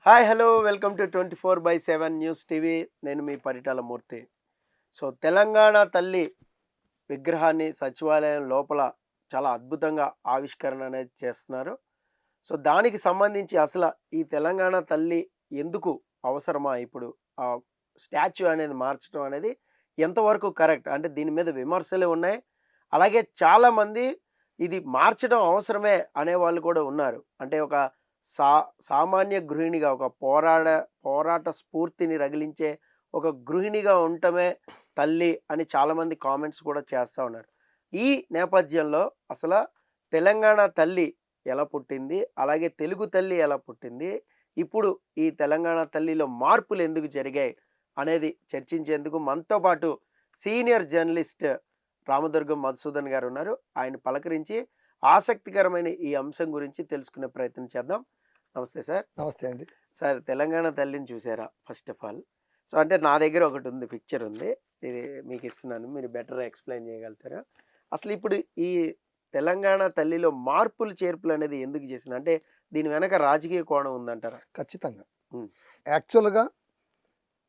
Hi hello welcome to 24/7 news TV. నేను మీ పరిటాల మూర్తి. So Telangana తల్లి విగ్రహాన్ని సచివాలయం లోపల చాలా అద్భుతంగా ఆవిష్కరణ అనేది చేస్తున్నారు. సో దానికి సంబంధించి అసలు ఈ తెలంగాణ తల్లి ఎందుకు అవసరమా ఇప్పుడు ఆ స్టాచ్యూ అనేది మార్చడం అనేది ఎంతవరకు కరెక్ట్ అంటే దీని మీద విమర్శలు ఉన్నాయి. అలాగే చాలామంది ఇది మార్చడం అవసరమే అనేవాళ్ళు కూడా ఉన్నారు. అంటే ఒక సా సామాన్య గృహిణిగా ఒక పోరాట స్ఫూర్తిని రగిలించే ఒక గృహిణిగా ఉండటమే తల్లి అని చాలామంది కామెంట్స్ కూడా చేస్తూ ఉన్నారు. ఈ నేపథ్యంలో అసలు తెలంగాణ తల్లి ఎలా పుట్టింది, అలాగే తెలుగు తల్లి ఎలా పుట్టింది, ఇప్పుడు ఈ తెలంగాణ తల్లిలో మార్పులు ఎందుకు జరిగాయి అనేది చర్చించేందుకు మనతో పాటు సీనియర్ జర్నలిస్ట్ రామదుర్గం మధుసూదన్ గారు ఉన్నారు. ఆయన పలకరించి ఆసక్తికరమైన ఈ అంశం గురించి తెలుసుకునే ప్రయత్నం చేద్దాం. నమస్తే సార్. నమస్తే అండి. సార్, తెలంగాణ తల్లిని చూసారా ఫస్ట్ ఆఫ్ ఆల్? సో అంటే నా దగ్గర ఒకటి ఉంది, పిక్చర్ ఉంది, ఇది మీకు ఇస్తున్నాను, మీరు బెటర్ ఎక్స్ప్లెయిన్ చేయగలుగుతారా? అసలు ఇప్పుడు ఈ తెలంగాణ తల్లిలో మార్పులు చేర్పులు అనేది ఎందుకు చేసింది? అంటే దీని వెనక రాజకీయ కోణం ఉందంటారా? ఖచ్చితంగా. ఉమ్, యాక్చువల్గా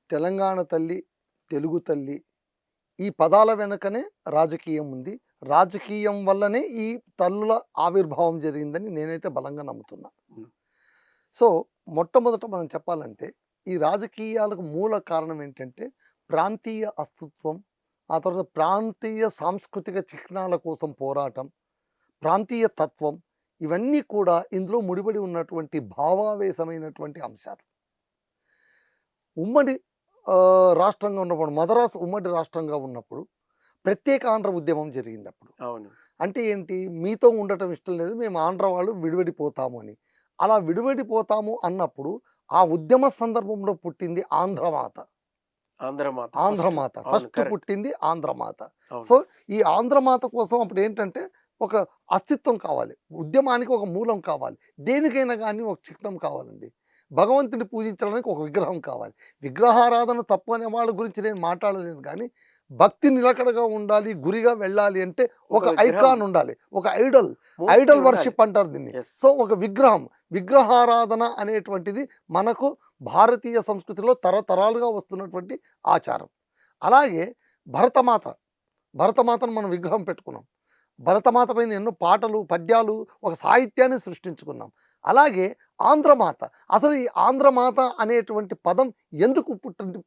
తెలంగాణ తల్లి, తెలుగు తల్లి ఈ పదాల వెనుకనే రాజకీయం ఉంది. రాజకీయం వల్లనే ఈ తల్లుల ఆవిర్భావం జరిగిందని నేనైతే బలంగా నమ్ముతున్నా. ఉమ్, సో మొట్టమొదట మనం చెప్పాలంటే ఈ రాజకీయాలకు మూల కారణం ఏంటంటే ప్రాంతీయ అస్తిత్వం, ఆ తర్వాత ప్రాంతీయ సాంస్కృతిక చిహ్నాల కోసం పోరాటం, ప్రాంతీయ తత్వం, ఇవన్నీ కూడా ఇందులో ముడిపడి ఉన్నటువంటి భావావేశమైనటువంటి అంశాలు. ఉమ్మడి రాష్ట్రంగా ఉన్నప్పుడు, మద్రాసు ఉమ్మడి రాష్ట్రంగా ఉన్నప్పుడు ప్రత్యేక ఆంధ్ర ఉద్యమం జరిగింది. అప్పుడు అవును. అంటే ఏంటి, మీతో ఉండటం ఇష్టం లేదు, మేము ఆంధ్ర వాళ్ళు విడివడిపోతాము అని. అలా విడివడిపోతాము అన్నప్పుడు ఆ ఉద్యమ సందర్భంలో పుట్టింది ఆంధ్రమాత. ఆంధ్రమాత ఆంధ్రమాత అవును, ఫస్ట్ కరెక్ట్. పుట్టింది ఆంధ్రమాత. అవును. సో ఈ ఆంధ్రమాత కోసం అప్పుడు ఏంటంటే ఒక అస్తిత్వం కావాలి, ఉద్యమానికి ఒక మూలం కావాలి, దేనికైనా కానీ ఒక చిహ్నం కావాలండి. భగవంతుని పూజించడానికి ఒక విగ్రహం కావాలి. విగ్రహారాధన తప్పు అనే వాళ్ళ గురించి నేను మాట్లాడలేను, కానీ భక్తి నిలకడగా ఉండాలి, గురిగా వెళ్ళాలి అంటే ఒక విగ్రహం, ఐకాన్ ఉండాలి, ఒక ఐడల్. మూర్తి ఐడల్ ఉండాలి. వర్షిప్ అంటారు దీన్ని. Yes. సో ఒక విగ్రహం, విగ్రహారాధన అనేటువంటిది మనకు భారతీయ సంస్కృతిలో తరతరాలుగా వస్తున్నటువంటి ఆచారం. అలాగే భరతమాత, భరతమాతను మనం విగ్రహం పెట్టుకున్నాం. భరతమాత పైన ఎన్నో పాటలు, పద్యాలు, ఒక సాహిత్యాన్ని సృష్టించుకున్నాం. అలాగే ఆంధ్రమాత, అసలు ఈ ఆంధ్రమాత అనేటువంటి పదం ఎందుకు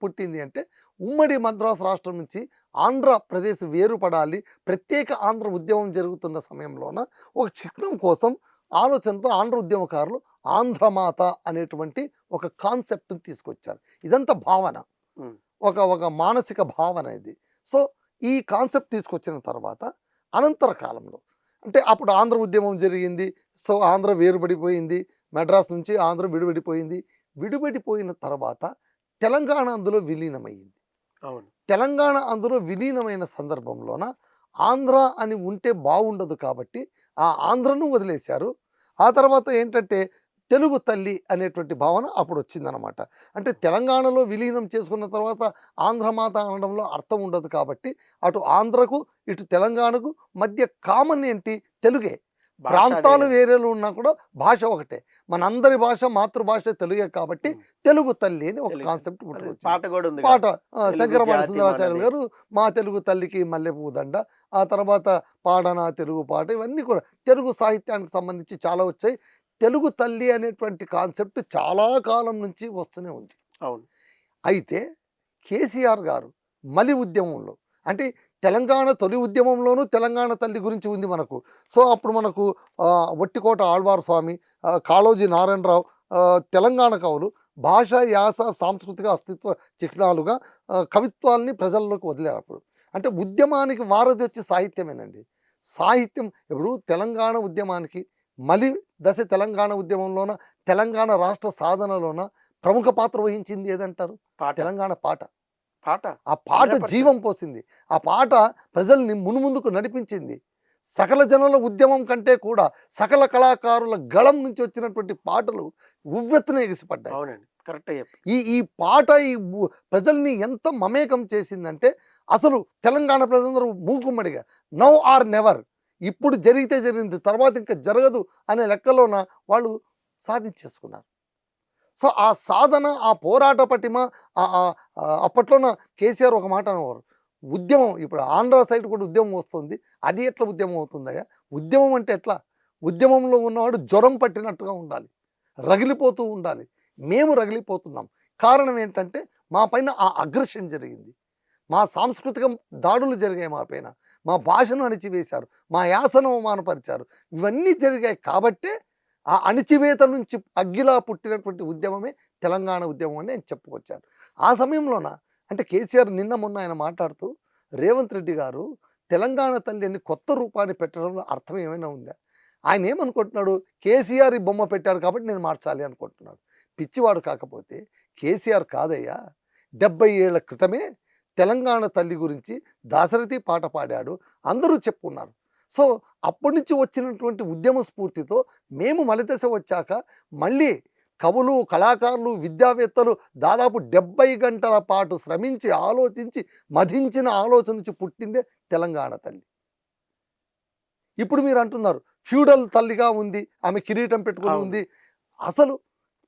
పుట్టింది అంటే ఉమ్మడి మద్రాసు రాష్ట్రం నుంచి ఆంధ్రప్రదేశ్ వేరుపడాలి, ప్రత్యేక ఆంధ్ర ఉద్యమం జరుగుతున్న సమయంలోన ఒక చిహ్నం కోసం ఆలోచనతో ఆంధ్ర ఉద్యమకారులు ఆంధ్రమాత అనేటువంటి ఒక కాన్సెప్ట్ని తీసుకొచ్చారు. ఇదంతా భావన, ఉమ్, ఒక మానసిక భావన ఇది. సో ఈ కాన్సెప్ట్ తీసుకొచ్చిన తర్వాత అనంతర కాలంలో అంటే అప్పుడు ఆంధ్ర ఉద్యమం జరిగింది. సో ఆంధ్ర వేరుపడిపోయింది, మెడ్రాస్ నుంచి ఆంధ్ర విడిపడిపోయింది. విడిపడిపోయిన తర్వాత తెలంగాణ అందులో విలీనమైంది. అవును. తెలంగాణ అందులో విలీనమైన సందర్భంలోన ఆంధ్ర అని ఉంటే బాగుండదు కాబట్టి ఆ ఆంధ్రను వదిలేశారు. ఆ తర్వాత ఏంటంటే తెలుగు తల్లి అనేటువంటి భావన అప్పుడు వచ్చిందనమాట. అంటే తెలంగాణలో విలీనం చేసుకున్న తర్వాత ఆంధ్రమాత అనడంలో అర్థం ఉండదు కాబట్టి అటు ఆంధ్రకు ఇటు తెలంగాణకు మధ్య కామన్ ఏంటి, తెలుగే. భాష ప్రాంతాలు అదే. వేరేలు ఉన్నా కూడా భాష ఒకటే. మనందరి భాష మాతృభాష తెలుగే కాబట్టి ఉమ్, తెలుగు తల్లి అని ఒక తెలుగు. కాన్సెప్ట్ అదే పుట్టుకొచ్చింది. పాట కూడా ఉంది పాట కదా, తెలుగు శంకరమాల జాతి సుందరాచార్యులు మనది. గారు మా తెలుగు తల్లికి మల్లెపూ దండ, ఆ తర్వాత పాడన తెలుగు పాట, ఇవన్నీ కూడా తెలుగు సాహిత్యానికి సంబంధించి చాలా వచ్చాయి. తెలుగు తల్లి అనేటువంటి కాన్సెప్ట్ చాలా కాలం నుంచి వస్తూనే ఉంది. అవును. అయితే కేసీఆర్ గారు మలి ఉద్యమంలో, అంటే తెలంగాణ తొలి ఉద్యమంలోనూ తెలంగాణ తల్లి గురించి ఉంది మనకు. సో అప్పుడు మనకు వట్టికోట ఆళ్వార్ స్వామి, కాళోజీ నారాయణరావు, తెలంగాణ కవులు భాష, యాస, సాంస్కృతిక అస్తిత్వ చిహ్నాలుగా కవిత్వాల్ని ప్రజల్లోకి వదిలేరు. అప్పుడు అంటే ఉద్యమానికి వారధి వచ్చి సాహిత్యమేనండి. సాహిత్యం ఇప్పుడు తెలంగాణ ఉద్యమానికి మలి దశ, తెలంగాణ ఉద్యమంలోన, తెలంగాణ రాష్ట్ర సాధనలోన ప్రముఖ పాత్ర వహించింది ఏదంటారు? పాట. తెలంగాణ పాట. పాట ఆ పాట 100%. జీవం పోసింది. ఆ పాట ప్రజల్ని మునుముందుకు నడిపించింది. సకల జనుల ఉద్యమం కంటే కూడా సకల కళాకారుల గళం నుంచి వచ్చినటువంటి పాటలు ఉవ్వెత్తున ఎగిసిపడ్డాయి. అవునండి, కరెక్ట్ చెప్పి. ఈ పాట ప్రజల్ని ఎంత మమేకం చేసిందంటే అసలు తెలంగాణ ప్రజలందరూ మూకుమ్మడిగా నౌ ఆర్ నెవర్, ఇప్పుడు జరిగితే జరిగింది, తర్వాత ఇంకా జరగదు అనే లెక్కలోన వాళ్ళు సాధించేసుకున్నారు. సో ఆ సాధన, ఆ పోరాట పటిమ, అప్పట్లోన కేసీఆర్ ఒక మాట అనేవారు, ఉద్యమం ఇప్పుడు ఆంధ్ర సైడ్ కూడా ఉద్యమం వస్తుంది, అది ఎట్లా ఉద్యమం అవుతుందయ్యా? ఉద్యమం అంటే ఎట్లా? ఉద్యమంలో ఉన్నవాడు జ్వరం పట్టినట్టుగా ఉండాలి, రగిలిపోతూ ఉండాలి. మేము రగిలిపోతున్నాం. కారణం ఏంటంటే మా పైన ఆ అగ్రెషన్ జరిగింది, మా సాంస్కృతిక దాడులు జరిగాయి మా పైన, మా భాషను అణిచివేశారు, మా యాసను అవమానపరిచారు. ఇవన్నీ జరిగాయి కాబట్టే ఆ అణిచివేత నుంచి అగ్గిలా పుట్టినటువంటి ఉద్యమమే తెలంగాణ ఉద్యమం అని నేను చెప్పుకొచ్చాను. ఆ సమయంలోన అంటే కేసీఆర్ నిన్న మొన్న ఆయన మాట్లాడుతూ, రేవంత్ రెడ్డి గారు తెలంగాణ తల్లిని కొత్త రూపాన్ని పెట్టడంలో అర్థం ఏమైనా ఉందా? ఆయన ఏమనుకుంటున్నాడు, కేసీఆర్ ఈ బొమ్మ పెట్టాడు కాబట్టి నేను మార్చాలి అనుకుంటున్నాడు. పిచ్చివాడు కాకపోతే కేసీఆర్ కాదయ్యా, 70 ఏళ్ల క్రితమే తెలంగాణ తల్లి గురించి దాశరథి పాట పాడాడు, అందరూ చెప్పుకున్నారు. సో అప్పటి నుంచి వచ్చినటువంటి ఉద్యమ స్ఫూర్తితో మేము మలిదశ వచ్చాక మళ్ళీ కవులు, కళాకారులు, విద్యావేత్తలు దాదాపు 70 గంటల పాటు శ్రమించి ఆలోచించి మధించిన ఆలోచన నుంచి పుట్టిందే తెలంగాణ తల్లి. ఇప్పుడు మీరు అంటున్నారు ఫ్యూడల్ తల్లిగా ఉంది, ఆమె కిరీటం పెట్టుకుని అవును. ఉంది. అసలు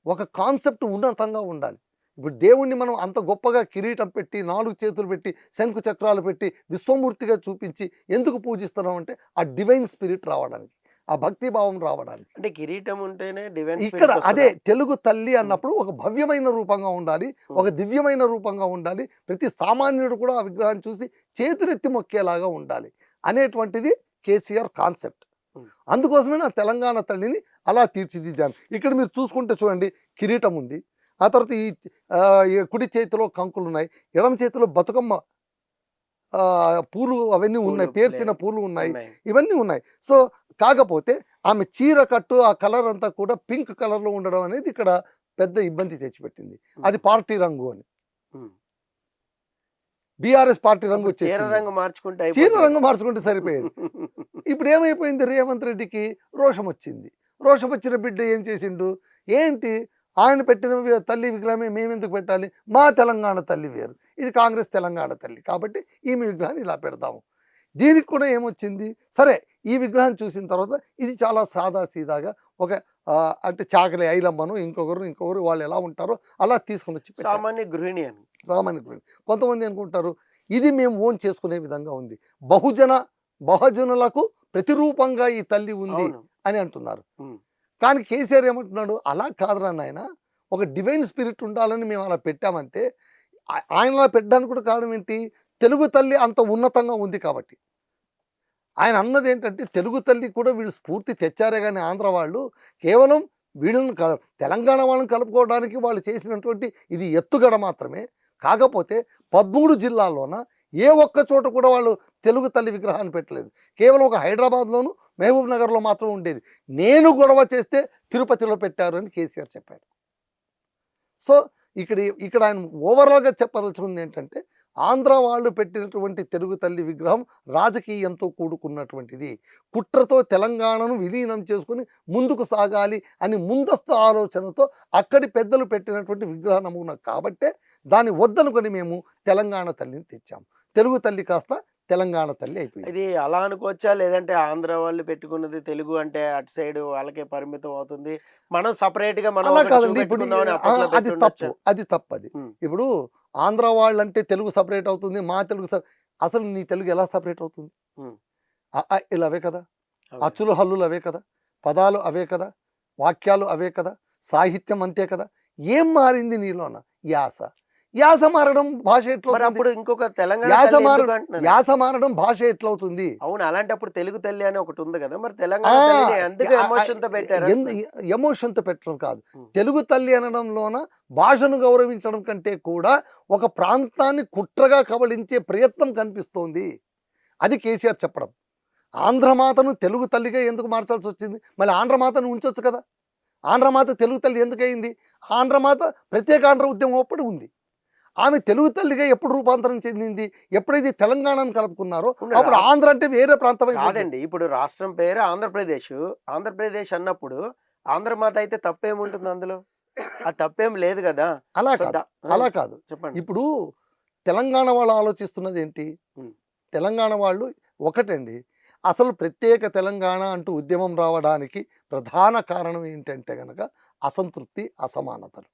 ఒక కాన్సెప్ట్ ఉన్నతంగా ఉండాలి. ఇప్పుడు దేవుణ్ణి మనం అంత గొప్పగా కిరీటం పెట్టి, 4 చేతులు పెట్టి, శంకు చక్రాలు పెట్టి, విశ్వమూర్తిగా చూపించి ఎందుకు పూజిస్తున్నాం అంటే ఆ డివైన్ స్పిరిట్ రావడానికి, ఆ భక్తి భావం రావడానికి. అంటే కిరీటం ఉంటేనే డివైన్ ఇక్కడ స్పిరిట్ అదే వస్తదా? తెలుగు తల్లి అన్నప్పుడు ఒక భవ్యమైన రూపంగా ఉండాలి, ఒక దివ్యమైన రూపంగా ఉండాలి. ప్రతి సామాన్యుడు కూడా ఆ విగ్రహాన్ని చూసి చేతులెత్తి మొక్కేలాగా ఉండాలి అనేటువంటిది కేసీఆర్ కాన్సెప్ట్. అందుకోసమే నా తెలంగాణ తల్లిని అలా తీర్చిదిద్దాను. ఇక్కడ మీరు చూసుకుంటే చూడండి, కిరీటం ఉంది, ఆ తర్వాత ఈ కుడి చేతిలో కంకులు ఉన్నాయి, ఎడమ చేతిలో బతుకమ్మ పూలు అవన్నీ ఉన్నాయి, పూలు పేర్చిన పూలు ఉన్నాయి, ఉన్నాయి. ఇవన్నీ ఉన్నాయి. సో కాకపోతే ఆమె చీర కట్టు ఆ కలర్ అంతా కూడా పింక్ కలర్లో ఉండడం అనేది ఇక్కడ పెద్ద ఇబ్బంది తెచ్చిపెట్టింది. అది పార్టీ రంగు అని, ఉమ్. బీఆర్ఎస్ పార్టీ రంగు అప్పుడు చీర వచ్చేసింది. రంగు మార్చుకుంటే చీర అయిపోతుంది రంగు కదా. మార్చుకుంటే సరిపోయేది. ఇప్పుడు ఏమైపోయింది, రేవంత్ రెడ్డికి రోషం వచ్చింది. రోషం వచ్చిన బిడ్డ ఏం చేసిండు, ఏంటి ఆయన పెట్టిన తల్లి విగ్రహమే మేమెందుకు పెట్టాలి, మా తెలంగాణ తల్లి వేరు, ఇది కాంగ్రెస్ తెలంగాణ తల్లి కాబట్టి ఈమె విగ్రహాన్ని ఇలా పెడతాము. దీనికి కూడా ఏమొచ్చింది, సరే ఈ విగ్రహాన్ని చూసిన తర్వాత ఇది చాలా సాదా సీదాగా ఒక అంటే చాకలి ఐలమ్మను ఇంకొకరు వాళ్ళు ఎలా ఉంటారో అలా తీసుకుని వచ్చి పెట్టారు. సామాన్య గృహిణి అని. సామాన్య గురించి కొంతమంది అనుకుంటారు ఇది మేము ఓన్ చేసుకునే విధంగా ఉంది, బహుజనులకు ప్రతిరూపంగా ఈ తల్లి ఉంది అవును. అని అంటున్నారు. ఉమ్. కానీ కేసీఆర్ ఏమంటున్నాడు, అలా కాదురా నాయన, ఒక డివైన్ స్పిరిట్ ఉండాలని మేము అలా పెట్టామంటే ఆయన అలా పెట్టడానికి కూడా కారణం ఏంటి, తెలుగు తల్లి అంత ఉన్నతంగా ఉంది కాబట్టి. ఆయన అన్నది ఏంటంటే తెలుగు తల్లి కూడా వీళ్ళు స్ఫూర్తి తెచ్చారే కానీ ఆంధ్ర వాళ్ళు కేవలం వీళ్ళని తెలంగాణ వాళ్ళని కలుపుకోవడానికి వాళ్ళు చేసినటువంటి ఇది ఎత్తుగడ మాత్రమే. కాకపోతే 13 జిల్లాల్లోన ఏ ఒక్క చోట కూడా వాళ్ళు తెలుగు తల్లి విగ్రహాన్ని పెట్టలేదు. కేవలం ఒక హైదరాబాద్లోను, మహబూబ్ నగర్లో మాత్రం ఉండేది. నేను గొడవ చేస్తే తిరుపతిలో పెట్టారు అని కేసీఆర్ చెప్పాడు. సో ఇక్కడ ఆయన ఓవరాల్గా చెప్పదలుచుకుంది ఏంటంటే, ఆంధ్ర వాళ్ళు పెట్టినటువంటి తెలుగు తల్లి విగ్రహం రాజకీయంతో కూడుకున్నటువంటిది, కుట్రతో తెలంగాణను విలీనం చేసుకుని ముందుకు సాగాలి అని ముందస్తు ఆలోచనతో అక్కడి పెద్దలు పెట్టినటువంటి విగ్రహ నమూనా కాబట్టే దాన్ని వద్దనుకొని మేము తెలంగాణ తల్లిని తెచ్చాము. తెలుగు తల్లి కాస్త తెలంగాణ తల్లి అయిపోయింది. ఇది అలా అనుకోవచ్చా, లేదంటే ఆంధ్ర వాళ్ళు పెట్టుకున్నది తెలుగు అంటే అటు సైడ్ వాళ్ళకే పరిమితం అవుతుంది, మనం సపరేట్ గా మనం అలా ఒకటి కాదండి, ఇప్పుడు చూపెట్టుకుందామని అప్పట్లో అది పెట్టి ఉండొచ్చా? తప్పు. ఉమ్. ఇప్పుడు ఆంధ్ర వాళ్ళంటే తెలుగు సపరేట్ అవుతుంది, మా తెలుగు అసలు నీ తెలుగు ఎలా సపరేట్ అవుతుంది? ఉమ్. ఇలా అవే కదా, అవును. అచ్చులు హల్లులు అవే కదా, పదాలు అవే కదా, వాక్యాలు అవే కదా, సాహిత్యం అంతే కదా. ఏం మారింది నీలోన? యాస మారడం భాష మరి ఎట్లవుతుంది? అప్పుడు ఇంకొక తెలంగాణ యాస తల్లి మార ఎందుకు అంటున్నాను? యాస మారడం భాష ఎట్లవుతుంది? అవును, అలాంటప్పుడు తెలుగు తల్లి అని ఒకటి ఉంది కదా, మరి తెలంగాణ తల్లిని ఎందుకు ఎమోషన్ తో పెట్టారు? ఎమోషన్తో పెట్టడం కాదు, ఉమ్. తెలుగు తల్లి అనడంలోన భాషను గౌరవించడం కంటే కూడా ఒక ప్రాంతాన్ని కుట్రగా కబళించే ప్రయత్నం కనిపిస్తోంది. అది కేసీఆర్ చెప్పడం. ఆంధ్రమాతను తెలుగు తల్లిగా ఎందుకు మార్చాల్సి వచ్చింది? మళ్ళీ ఆంధ్రమాతను ఉంచొచ్చు కదా. ఆంధ్రమాత తెలుగు తల్లి ఎందుకు అయింది? ఆంధ్రమాత ప్రత్యేక ఆంధ్ర ఉద్యమం అప్పుడు ఉంది. ఆమె తెలుగు తల్లిగా ఎప్పుడు రూపాంతరం చెందింది? ఎప్పుడైతే తెలంగాణను కలుపుకున్నారో అప్పుడు ఆంధ్ర అంటే వేరే ప్రాంతం కాదండి. ఇప్పుడు రాష్ట్రం పేరు ఆంధ్రప్రదేశ్. ఆంధ్రప్రదేశ్ అన్నప్పుడు ఆంధ్రమాత అయితే తప్పేముంటుంది అందులో? ఆ తప్పేం లేదు కదా. అలా సో కాదు, అలా కాదు. చెప్పండి. ఇప్పుడు తెలంగాణ వాళ్ళు ఆలోచిస్తున్నది ఏంటి? ఉమ్. తెలంగాణ వాళ్ళు ఒకటండి, అసలు ప్రత్యేక తెలంగాణ అంటూ ఉద్యమం రావడానికి ప్రధాన కారణం ఏంటంటే గనక అసంతృప్తి, అసమానతలు.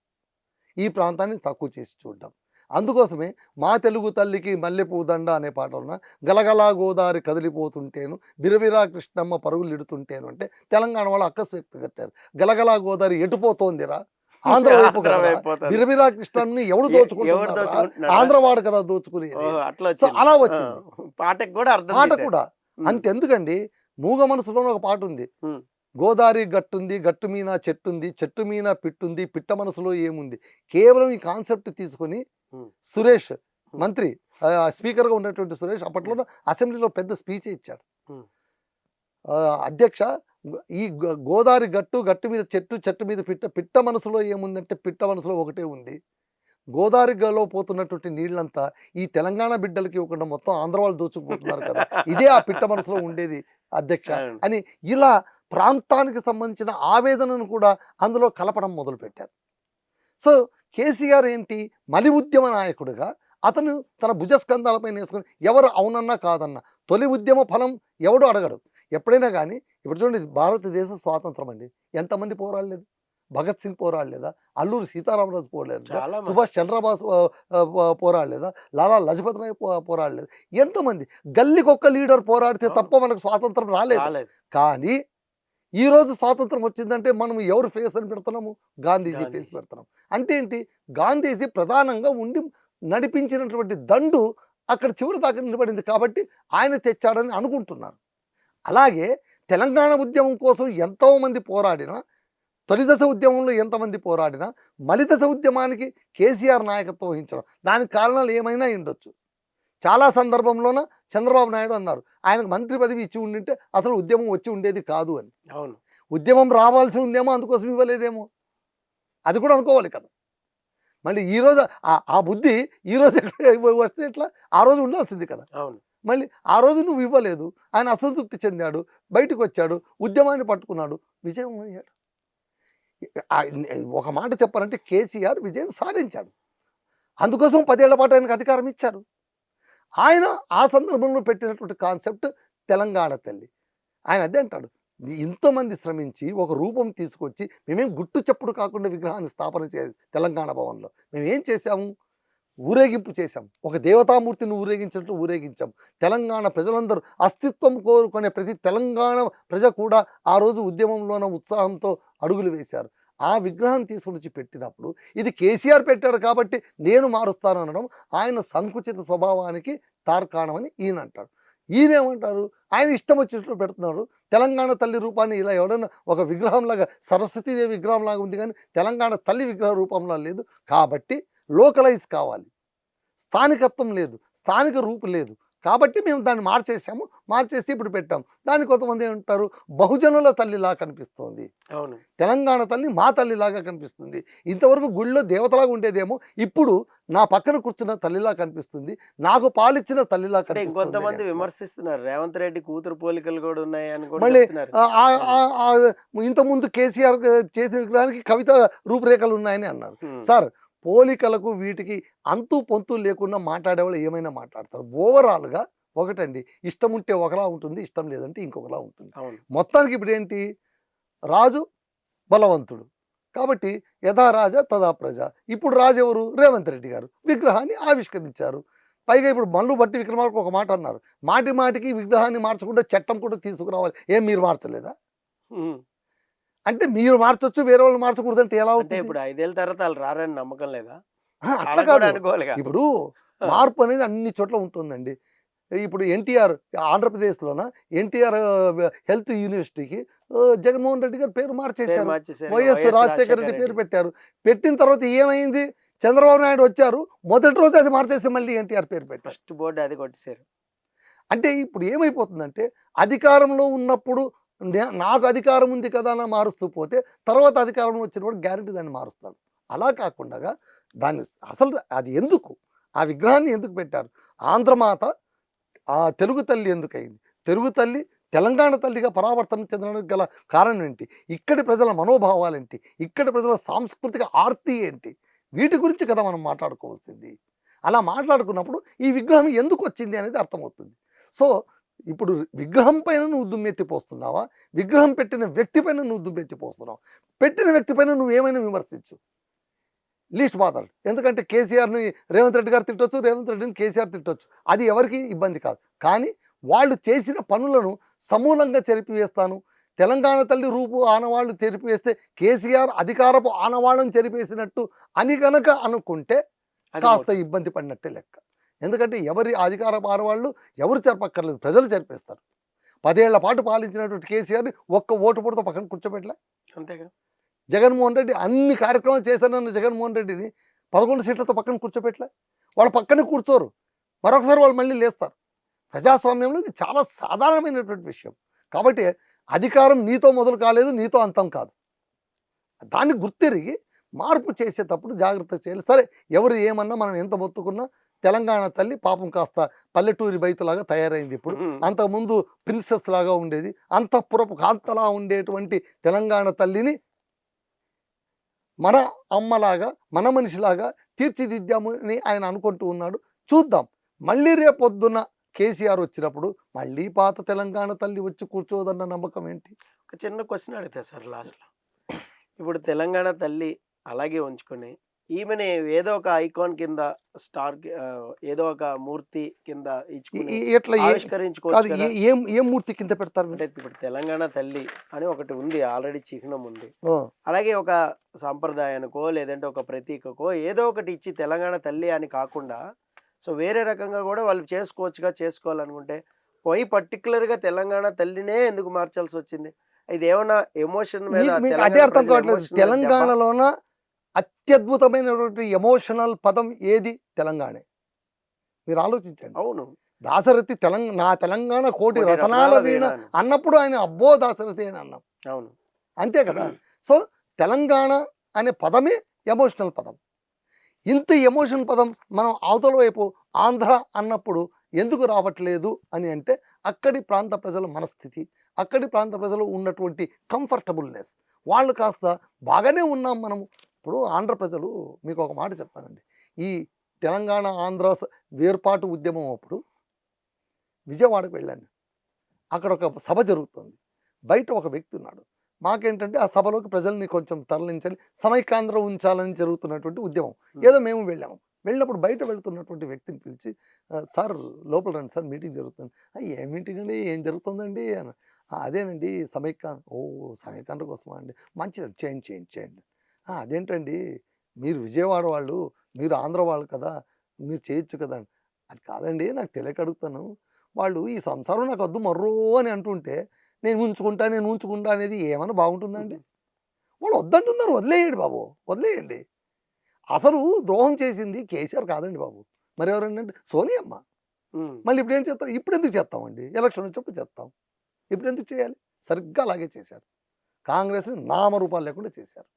ఈ ప్రాంతాన్ని తక్కువ చేసి చూడడం. అందుకోసమే మా తెలుగు తల్లికి మల్లెపూ దండ అనే పాట ఉన్న గలగలా గోదారి కదిలిపోతుంటేను బిరబిరా కృష్ణమ్మ పరుగులిడుతుంటేను అంటే తెలంగాణ వాళ్ళు అక్కసు వ్యక్తి కట్టారు. గలగలా గోదారి ఎటుపోతోందిరా, ఆంధ్ర వైపు ఆంధ్ర కదా, వైపు పోతుంది. బిరబిరా కృష్ణమ్ని ఎవడు ఎవరు దోచుకుంటున్నాడు, దోచుకుంటున్నాడా? ఆంధ్రవాడు కదా దోచుకునేది. ఓహో, అట్లా సో వచ్చింది. అలా ఆ, వచ్చింది పాటకు కూడా అర్థం పాట తీశారు. కూడా. ఉమ్, అంతెందుకండి, మూగ మనసులోని ఒక పాట ఉంది. ఉమ్, గోదారి గట్టుంది, గట్టు మీన చెట్టుంది, చెట్టు మీన పిట్టుంది, పిట్ట మనసులో ఏముంది. కేవలం ఈ కాన్సెప్ట్ తీసుకొని ఉమ్, సురేష్ మంత్రి, స్పీకర్గా ఉన్నటువంటి సురేష్ అప్పట్లో అసెంబ్లీలో పెద్ద స్పీచ్ ఇచ్చాడు. ఉమ్, అధ్యక్ష, ఈ గోదారి గట్టు, గట్టు మీద చెట్టు, చెట్టు మీద పిట్ట, పిట్ట మనసులో ఏముందంటే పిట్ట మనసులో ఒకటే ఉంది. గోదావరిలో పోతున్నటువంటి నీళ్ళంతా ఈ తెలంగాణ బిడ్డలకి ఇవ్వకుండా మొత్తం ఆంధ్ర వాళ్ళు దోచుకుపోతున్నారు కదా, ఇదే ఆ పిట్ట మనసులో ఉండేది అధ్యక్ష అవును. అని ఇలా ప్రాంతానికి సంబంధించిన ఆవేదనను కూడా అందులో కలపడం మొదలుపెట్టారు. సో కేసీఆర్ ఏంటి, మలి ఉద్యమ నాయకుడిగా అతను తన భుజస్కంధాలపై వేసుకొని ఎవరు అవునన్నా కాదన్నా తొలి ఉద్యమ ఫలం ఎవడు అడగడు. ఎప్పుడైనా కానీ ఇప్పుడు చూడండి, భారతదేశ స్వాతంత్రం అండి, ఎంతమంది పోరాడలేదు? భగత్ సింగ్ పోరాడలేదా? అల్లూరి సీతారామరాజు పోరాడలేదా? చాలా మంది. సుభాష్ చంద్రబాస్ పోరాడలేదా? లాలా లజపత్ రాయ్ పోరాడలేదు? ఎంతమంది? గల్లీకొక్క లీడర్ పోరాడితే తప్ప మనకు స్వాతంత్రం రాలేదు. రాలేదు. కానీ ఈరోజు స్వాతంత్రం వచ్చిందంటే మనం ఎవరు ఫేస్ అని పెడుతున్నాము? గాంధీజీ ఫేస్ గాంధీజీ. పెడుతున్నాం. అంటే ఏంటి, గాంధీజీ ప్రధానంగా ఉండి నడిపించినటువంటి దండు అక్కడ చివరి దాకా నిలబడింది కాబట్టి ఆయన తెచ్చాడని అనుకుంటున్నారు. అలాగే తెలంగాణ ఉద్యమం కోసం ఎంతోమంది పోరాడినా, తొలిదశ ఉద్యమంలో ఎంతమంది పోరాడినా, మలిదశ ఉద్యమానికి కేసీఆర్ నాయకత్వం వహించడం దానికి కారణాలు ఏమైనా ఉండొచ్చు. చాలా సందర్భంలోన చంద్రబాబు నాయుడు అన్నారు, ఆయనకు మంత్రి పదవి ఇచ్చి ఉండింటే అసలు ఉద్యమం వచ్చి ఉండేది కాదు అని. అవును. ఉద్యమం రావాల్సి ఉందేమో, అందుకోసం ఇవ్వలేదేమో, అది కూడా అనుకోవాలి కదా. మళ్ళీ ఈరోజు ఆ బుద్ధి ఈరోజు ఎక్కడ వస్తే ఎట్లా, ఆ రోజు ఉండాల్సింది కదా. అవును. మళ్ళీ ఆ రోజు నువ్వు ఇవ్వలేదు, ఆయన అసంతృప్తి చెందాడు, బయటకు వచ్చాడు, ఉద్యమాన్ని పట్టుకున్నాడు, విజయం అయ్యాడు. ఒక మాట చెప్పాలంటే కేసీఆర్ విజయం సాధించాడు. అందుకోసం 10 ఏళ్ల పాటు ఆయనకు అధికారం ఇచ్చారు. ఆయన ఆ సందర్భంలో పెట్టినటువంటి కాన్సెప్ట్ తెలంగాణ తల్లి. ఆయన అదే అంటాడు, ఇంతమంది శ్రమించి ఒక రూపం తీసుకొచ్చి మేమేం గుట్టు చప్పుడు కాకుండా విగ్రహాన్ని స్థాపన చేయాలి తెలంగాణ భవన్లో. మేమేం చేశాము, ఊరేగింపు చేశాం, ఒక దేవతామూర్తిని ఊరేగించినట్లు ఊరేగించాం. తెలంగాణ ప్రజలందరూ అస్తిత్వం కోరుకునే ప్రతి తెలంగాణ ప్రజ కూడా ఆ రోజు ఉద్యమంలోన ఉత్సాహంతో అడుగులు వేశారు. ఆ విగ్రహం తీసుకుని వచ్చి పెట్టినప్పుడు ఇది కేసీఆర్ పెట్టాడు కాబట్టి నేను మారుస్తాను అనడం ఆయన సంకుచిత స్వభావానికి తార్కాణమని ఈయన అంటాడు. ఈయనేమంటారు, ఆయన ఇష్టం వచ్చినట్లు పెడుతున్నాడు. తెలంగాణ తల్లి రూపాన్ని ఇలా ఎవడన్నా ఒక విగ్రహంలాగా, సరస్వతీదేవి విగ్రహంలాగా ఉంది కానీ తెలంగాణ తల్లి విగ్రహ రూపంలో లేదు కాబట్టి లోకలైజ్ కావాలి, స్థానికత్వం లేదు, స్థానిక రూపు లేదు కాబట్టి మేము దాన్ని మార్చేసి ఇప్పుడు పెట్టాం. దాన్ని కొంతమంది ఏమంటారు, బహుజనుల తల్లిలా కనిపిస్తోంది, అవును. తెలంగాణ తల్లి మా తల్లిలాగా కనిపిస్తుంది. ఇంతవరకు గుళ్ళో దేవతలాగా ఉండేదేమో, ఇప్పుడు నా పక్కన కూర్చున్న తల్లిలా కనిపిస్తుంది, నాకు పాలిచ్చిన తల్లిలా అంటే కనిపిస్తుంది ఇంకొంతమంది అని అంటున్నారు. విమర్శిస్తున్నారు, రేవంత్ రెడ్డి కూతురు పోలికలు కూడా ఉన్నాయి అని కూడా మళ్ళీ చెప్తున్నారు. ఇంతకుముందు కేసీఆర్ చేసిన విగ్రహానికి కవిత రూపురేఖలు ఉన్నాయని అన్నారు. ఉమ్, సార్, పోలికలకు వీటికి అంతు పొంతు లేకుండా మాట్లాడేవాళ్ళు ఏమైనా మాట్లాడతారు. ఓవరాల్గా ఒకటండి, ఇష్టం ఉంటే ఒకలా ఉంటుంది, ఇష్టం లేదంటే ఇంకొకలా ఉంటుంది. అవును. మొత్తానికి ఇప్పుడు ఏంటి, రాజు బలవంతుడు కాబట్టి యథా రాజా తదా ప్రజ. ఇప్పుడు రాజు ఎవరు, రేవంత్ రెడ్డి గారు విగ్రహాన్ని ఆవిష్కరించారు. పైగా ఇప్పుడు మల్లు బట్టి విక్రమార్క ఒక మాట అన్నారు, మాటి మాటికి విగ్రహాన్ని మార్చకుండా చట్టం కూడా తీసుకురావాలి. ఏం మీరు మార్చలేదా? ఉమ్. అంటే మీరు మార్చొచ్చు, వేరే వాళ్ళు మార్చకూడదంటే ఎలా అంటే అవుతుంది? ఇప్పుడు 5 ఏళ్ళ తర్వాత వాళ్ళు రారని నమ్మకం లేదా? అట్లా అలా కూడా కాదు. అనుకోవాలిగా. ఇప్పుడు మార్పు అనేది అన్ని చోట్ల ఉంటుందండి. ఇప్పుడు ఎన్టీఆర్ ఆంధ్రప్రదేశ్లోన ఎన్టీఆర్ హెల్త్ యూనివర్సిటీకి జగన్మోహన్ రెడ్డి గారు పేరు పేరు మార్చేశారు. మార్చేశారు. వైఎస్ రాజశేఖర రెడ్డి పేరు పెట్టారు. పెట్టిన తర్వాత ఏమైంది, చంద్రబాబు నాయుడు వచ్చారు, మొదటి రోజు అది మార్చేసి మళ్ళీ ఎన్టీఆర్ పేరు పెట్టారు. ఫస్ట్ బోర్డు అది కొట్టేశారు. అంటే ఇప్పుడు ఏమైపోతుందంటే, అధికారంలో ఉన్నప్పుడు నాకు అధికారం ఉంది కదా అని మారుస్తూ పోతే తర్వాత అధికారంలో వచ్చినప్పుడు గ్యారెంటీ దాన్ని మారుస్తాడు. అలా కాకుండా దాన్ని అసలు అది ఎందుకు, ఆ విగ్రహాన్ని ఎందుకు పెట్టారు, ఆంధ్రమాత ఆ తెలుగు తల్లి ఎందుకయింది, తెలుగు తల్లి తెలంగాణ తల్లిగా పరావర్తన చెందడానికి గల కారణం ఏంటి, ఇక్కడి ప్రజల మనోభావాలు ఏంటి, ఇక్కడి ప్రజల సాంస్కృతిక ఆర్తి ఏంటి, వీటి గురించి కదా మనం మాట్లాడుకోవాల్సింది. అలా మాట్లాడుకున్నప్పుడు ఈ విగ్రహం ఎందుకు వచ్చింది అనేది అర్థమవుతుంది. సో ఇప్పుడు విగ్రహం పైన నువ్వు దుమ్మెత్తిపోస్తున్నావా, విగ్రహం పెట్టిన వ్యక్తి పైన నువ్వు దుమ్మెత్తిపోస్తున్నావు, పెట్టిన వ్యక్తి పైన నువ్వు ఏమైనా విమర్శించు. లీస్ట్ బాధలు. ఎందుకంటే కేసీఆర్ని రేవంత్ రెడ్డి గారు తిట్టొచ్చు, రేవంత్ రెడ్డిని కేసీఆర్ తిట్టొచ్చు. అది ఎవరికి ఇబ్బంది కాదు. కానీ వాళ్ళు చేసిన పనులను సమూలంగా చెరిపివేస్తాను. తెలంగాణ తల్లి రూపు ఆనవాళ్ళు చెరిపివేస్తే కేసీఆర్ అధికారపు ఆనవాళ్ళను చెరిపేసినట్టు అని గనక అనుకుంటే అది కాస్త మోసం. ఇబ్బంది పడినట్టే లెక్క. ఎందుకంటే ఎవరి అధికారపు ఆనవాళ్ళు ఎవరు చెరపక్కర్లేదు, ప్రజలు చెరిపేస్తారు. 10 ఏళ్ల పాటు పాలించినటువంటి కేసీఆర్ని ఒక్క ఓటు పొడితో పక్కన కూర్చోబెట్టలే. అంతేగా. జగన్మోహన్ రెడ్డి అన్ని కార్యక్రమాలు చేశానన్న జగన్మోహన్ రెడ్డిని 11 సీట్లతో పక్కన కూర్చోబెట్టలే. వాళ్ళ పక్కనే కూర్చోరు, మరొకసారి వాళ్ళు మళ్ళీ లేస్తారు. ప్రజాస్వామ్యంలో ఇది చాలా సాధారణమైనటువంటి విషయం. కాబట్టి అధికారం నీతో మొదలు కాలేదు, నీతో అంతం కాదు. దాన్ని గుర్తిరిగి మార్పు చేసేటప్పుడు జాగ్రత్త చేయాలి. సరే, ఎవరు ఏమన్నా మనం ఎంత మొత్తుకున్నా తెలంగాణ తల్లి పాపం కాస్త పల్లెటూరి బయతులాగా తయారైంది ఇప్పుడు. అంతకుముందు ప్రిన్సెస్ లాగా ఉండేది, అంతఃపురపు కాంతలా ఉండేటువంటి తెలంగాణ తల్లిని మన అమ్మలాగా, మన మనిషిలాగా తీర్చిదిద్దామని ఆయన అనుకుంటూ ఉన్నాడు. చూద్దాం, మళ్ళీ రేపొద్దున కేసీఆర్ వచ్చినప్పుడు మళ్ళీ పాత తెలంగాణ తల్లి వచ్చి కూర్చోదన్న నమ్మకం ఏంటి? ఒక చిన్న క్వశ్చన్ అడుగుతా సార్ లాస్ట్లో. ఇప్పుడు తెలంగాణ తల్లి అలాగే ఉంచుకొని ఈమెని ఏదో ఒక ఐకాన్ కింద స్టార్ ఏదో ఒక మూర్తి కింద ఇచ్చుకుని ఎట్లా కాదు, ఆవిష్కరించుకోవచ్చు కదా. ఏం ఏం మూర్తి కింద పెడతారు అంటే ఇప్పుడు తెలంగాణ తల్లి అని ఒకటి ఉంది, ఆల్రెడీ చిహ్నం ఉంది. ఓ, అలాగే ఒక సాంప్రదాయానికో లేదంటే ఒక ప్రతీకకో ఏదో ఒకటి ఇచ్చి తెలంగాణ తల్లి అని కాకుండా సో వేరే రకంగా కూడా వాళ్ళు చేసుకోవచ్చుగా. చేసుకోవాలనుకుంటే పోయి పర్టికులర్గా తెలంగాణ తల్లినే ఎందుకు మార్చాల్సి వచ్చింది? ఇది ఏమన్నా ఎమోషన్ మీద మీకు అదే అర్థం కావట్లేదు. తెలంగాణలోన అత్యద్భుతమైనటువంటి ఎమోషనల్ పదం ఏది? తెలంగాణ. మీరు ఆలోచించండి. అవును, దాశరథి నా తెలంగాణ కోటి కోటి రతనాల రత్నాల వీణ వీణ అని. అన్నప్పుడు ఆయన అబ్బో దాశరథి అని అన్నాం. అవును. అంతే కదా. సో తెలంగాణ అనే పదమే ఎమోషనల్ పదం. ఇంత ఎమోషన్ పదం మనం అవతల వైపు ఆంధ్ర అన్నప్పుడు ఎందుకు రావట్లేదు అని అంటే అక్కడి ప్రాంత ప్రజల మనస్థితి, అక్కడి ప్రాంత ప్రజలు ఉన్నటువంటి కంఫర్టబుల్నెస్. వాళ్ళు కాస్త బాగానే ఉన్నాం మనము. ఇప్పుడు ఆంధ్ర ప్రజలు, మీకు ఒక మాట చెప్తానండి, ఈ తెలంగాణ ఆంధ్ర వేర్పాటు ఉద్యమం అప్పుడు విజయవాడకు వెళ్ళాను. అక్కడ ఒక సభ జరుగుతుంది. బయట ఒక వ్యక్తి ఉన్నాడు. మాకేంటంటే ఆ సభలోకి ప్రజల్ని కొంచెం తరలించాలి, సమైకాంధ్ర ఉంచాలని జరుగుతున్నటువంటి ఉద్యమం. ఏదో మేము వెళ్ళాము. వెళ్ళినప్పుడు బయట వెళ్తున్నటువంటి వ్యక్తిని పిలిచి, సార్ లోపల రండి సార్, మీటింగ్ జరుగుతుంది. ఏ మీటింగ్ అండి, ఏం జరుగుతుందండి అని. అదేనండి సమైకాంధ్ర కోసమా అండి, మంచిది, చేయండి. అదేంటండి, మీరు విజయవాడ వాళ్ళు, మీరు ఆంధ్ర వాళ్ళు కదా, మీరు చేయొచ్చు కదా. అది కాదండి, నాకు తెలియక అడుగుతాను. వాళ్ళు ఈ సంసారం నాకు వద్దు మర్రో అని అంటుంటే నేను ఉంచుకుంటా అనేది ఏమైనా బాగుంటుందండి? వాళ్ళు వద్దంటున్నారు, వదిలేయండి బాబు, వదిలేయండి. అసలు ద్రోహం చేసింది కేసీఆర్ కాదండి బాబు, మరి ఎవరండి అంటే సోనియమ్మ. మళ్ళీ ఇప్పుడు ఏం చేస్తాం? ఇప్పుడు ఎందుకు చేస్తామండి? ఎలక్షన్ వచ్చినప్పుడు చేస్తాం, ఇప్పుడు ఎందుకు చేయాలి? సరిగ్గా అలాగే చేశారు. కాంగ్రెస్ని నామరూపాలు లేకుండా చేశారు.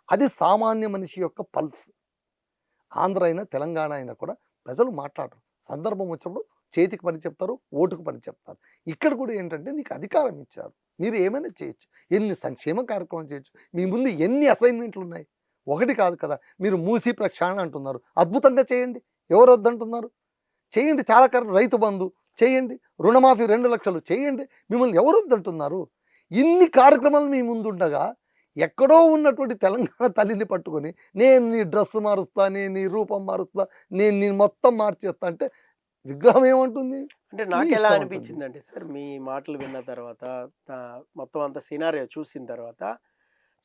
అది సామాన్య మనిషి యొక్క పల్స్. ఆంధ్ర అయినా తెలంగాణ అయినా కూడా ప్రజలు మాట్లాడరు. సందర్భం వచ్చినప్పుడు చేతికి పని చెప్తారు, ఓటుకు పని చెప్తారు. ఇక్కడ కూడా ఏంటంటే నీకు అధికారం ఇచ్చారు, మీరు ఏమైనా చేయొచ్చు, ఎన్ని సంక్షేమ కార్యక్రమాలు చేయొచ్చు. మీ ముందు ఎన్ని అసైన్మెంట్లు ఉన్నాయి, ఒకటి కాదు కదా. మీరు మూసీ ప్రక్షాళన అంటున్నారు, అద్భుతంగా చేయండి, ఎవరు వద్దంటున్నారు? చేయండి. చాలా రైతు బంధు చేయండి, రుణమాఫీ 2 లక్షలు చేయండి, మిమ్మల్ని ఎవరు వద్దంటున్నారు? ఇన్ని కార్యక్రమాలు మీ ముందుండగా ఎక్కడో ఉన్నటువంటి తెలంగాణ తల్లిని పట్టుకొని నేను నీ డ్రెస్ మారుస్తా, నేను నీ రూపం మారుస్తా, నేను నీ మొత్తం మార్చేస్తా అంటే విగ్రహం ఏమంటుంది? అంటే నాకు ఎలా అనిపించింది అంటే సార్, మీ మాటలు విన్న తర్వాత మొత్తం అంత సినారియో చూసిన తర్వాత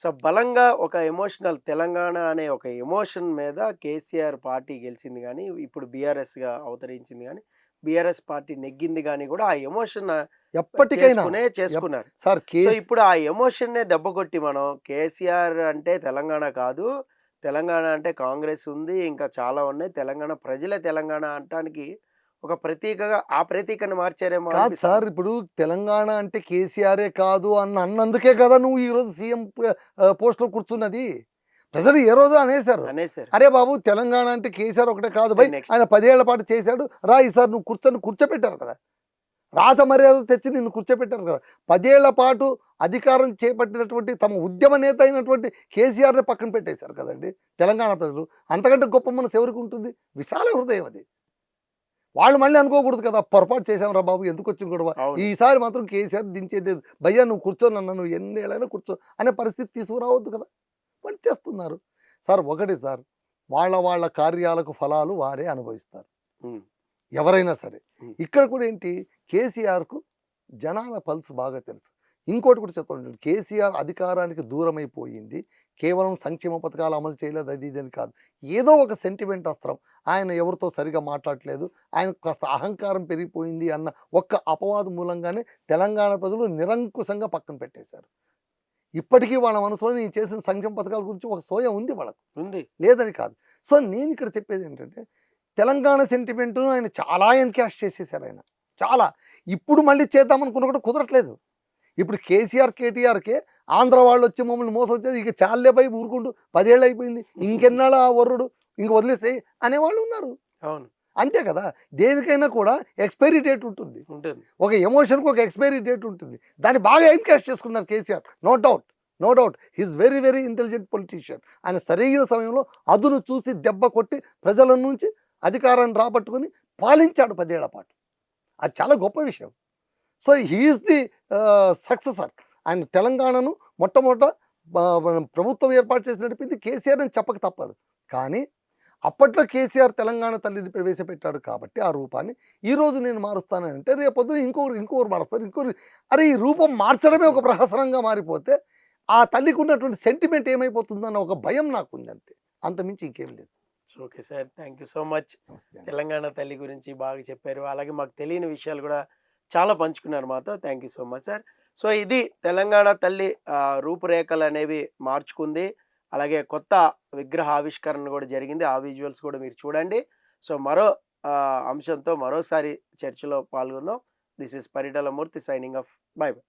సో బలంగా ఒక ఎమోషనల్ తెలంగాణ అనే ఒక ఎమోషన్ మీద కేసీఆర్ పార్టీ గెలిచింది, కానీ ఇప్పుడు బీఆర్ఎస్గా అవతరించింది, కానీ బీఆర్ఎస్ పార్టీ నెగ్గింది, కానీ కూడా ఆ ఎమోషన్ ఎప్పటికైనా చేసుకున్నారు సార్. సో ఇప్పుడు ఆ ఎమోషన్నే దెబ్బ కొట్టి మనం కేసీఆర్ అంటే తెలంగాణ కాదు, తెలంగాణ అంటే కాంగ్రెస్ ఉంది, ఇంకా చాలా ఉన్నాయి, తెలంగాణ ప్రజలే తెలంగాణ అంటానికి ఒక ప్రతీకగా ఆ ప్రతీకను మార్చారేమో కాదు సార్. ఇప్పుడు తెలంగాణ అంటే కేసీఆరే కాదు అన్నందుకే కదా నువ్వు ఈరోజు సీఎం పోస్ట్లో కూర్చున్నది. ప్రజలు ఏ రోజు అనేసారు, అరే బాబు తెలంగాణ అంటే కేసీఆర్ ఒకటే కాదు భయ్, ఆయన 10 ఏళ్ల పాటు చేశాడు, రా ఈసారి నువ్వు కూర్చోపెట్టారు కదా, రాజమర్యాద తెచ్చి నిన్ను కూర్చోపెట్టారు కదా. 10 ఏళ్ల పాటు అధికారం చేపట్టినటువంటి తమ ఉద్యమ నేత అయినటువంటి కేసీఆర్ని పక్కన పెట్టేశారు కదండి తెలంగాణ ప్రజలు. అంతకంటే గొప్ప మనసు ఎవరికి ఉంటుంది? విశాల హృదయం అది. వాళ్ళు మళ్ళీ అనుకోకూడదు కదా, పొరపాటు చేసాం రా బాబు, ఎందుకు వచ్చింది గొడవ, ఈసారి మాత్రం కేసీఆర్ దించేది భయ్యా, నువ్వు కూర్చోనన్నా, నువ్వు ఎన్ని ఏళ్ళైనా కూర్చో అనే పరిస్థితి తీసుకురావద్దు కదా. వాళ్ళు చేస్తున్నారు సార్. ఒకటి సార్, వాళ్ళ వాళ్ళ కార్యాలకు ఫలాలు వారే అనుభవిస్తారు ఉమ్, ఎవరైనా సరే. ఉమ్, ఇక్కడ కూడా ఏంటి, కేసీఆర్కు జనాల పల్స్ బాగా తెలుసు. ఇంకోటి కూడా చెప్తాను, కేసీఆర్ అధికారానికి దూరమైపోయింది కేవలం సంక్షేమ పథకాలు అమలు చేయలేదు అది ఇది అని కాదు. ఏదో ఒక సెంటిమెంట్ అస్త్రం, ఆయన ఎవరితో సరిగా మాట్లాడట్లేదు, ఆయన కాస్త అహంకారం పెరిగిపోయింది అన్న ఒక్క అపవాదు మూలంగానే తెలంగాణ ప్రజలు నిరంకుశంగా పక్కన పెట్టేశారు. ఇప్పటికీ వాళ్ళ మనసులో నేను చేసిన సంక్షేమ పథకాల గురించి ఒక సోయ ఉంది వాళ్ళకు, ఉంది. లేదని కాదు. సో నేను ఇక్కడ చెప్పేది ఏంటంటే, తెలంగాణ సెంటిమెంట్‌ను ఆయన చాలా ఎన్‌క్యాష్ చేసేసారు ఆయన. చాలా. ఇప్పుడు మళ్ళీ చేద్దామనుకున్నా కూడా కుదరట్లేదు. ఇప్పుడు కేసీఆర్, కేటీఆర్‌కే ఆంధ్ర వాళ్ళొచ్చి మమ్మల్ని మోసం వచ్చేది ఇక చాలులే బై ఊరుకుంటూ 10 ఏళ్ళు అయిపోయింది. ఇంకెన్నాళ్ళు ఆ ఒర్రుడు, ఇంక వదిలేసేయి అనేవాళ్ళు ఉన్నారు. అవును, అంతే కదా! దేనికైనా కూడా ఎక్స్‌పైరీ డేట్ ఉంటుంది. ఉంటుంది. ఒక ఎమోషన్‌కి ఒక ఎక్స్‌పైరీ డేట్ ఉంటుంది. దాన్ని బాగా ఎన్‌క్యాష్ చేసుకున్నారు KCR. No doubt. No doubt. He is very, very intelligent politician. ఆయన సరైన సమయంలో అదును చూసి దెబ్బ కొట్టి ప్రజల నుంచి అధికారాన్ని రాబట్టుకొని పాలించాడు 10 ఏళ్ల పాటు. అది చాలా గొప్ప విషయం. So he is the successor. ఆయన తెలంగాణను మొట్టమొదట మనం ప్రభుత్వం ఏర్పాటు చేసి నడిపింది కేసీఆర్ అని చెప్పక తప్పదు. కానీ అప్పట్లో కేసీఆర్ తెలంగాణ తల్లిని ప్రవేశపెట్టాడు కాబట్టి ఆ రూపాన్ని ఈరోజు నేను మారుస్తానంటే రేపొద్దున ఇంకొకరు మారుస్తారు. అరే ఈ రూపం మార్చడమే ఒక ప్రహసనంగా మారిపోతే ఆ తల్లికి ఉన్నటువంటి సెంటిమెంట్ ఏమైపోతుందన్న ఒక భయం నాకుంది అంతే. అంతమించి ఇంకేం లేదు. Okay sir, thank you so much. నమస్తే అండి. తెలంగాణ తల్లి గురించి బాగా చెప్పారు, అలాగే మాకు తెలియని విషయాలు కూడా చాలా పంచుకున్నారు మాతో. Thank you so much sir. So ఇది తెలంగాణ తల్లి రూపురేఖలు అనేవి మార్చుకుంది, అలాగే కొత్త విగ్రహ ఆవిష్కరణ కూడా జరిగింది. ఆ విజువల్స్ కూడా మీరు చూడండి. సో మరో అంశంతో మరోసారి చర్చలో పాల్గొందాం. This is Paritala Murthy signing off. Bye by.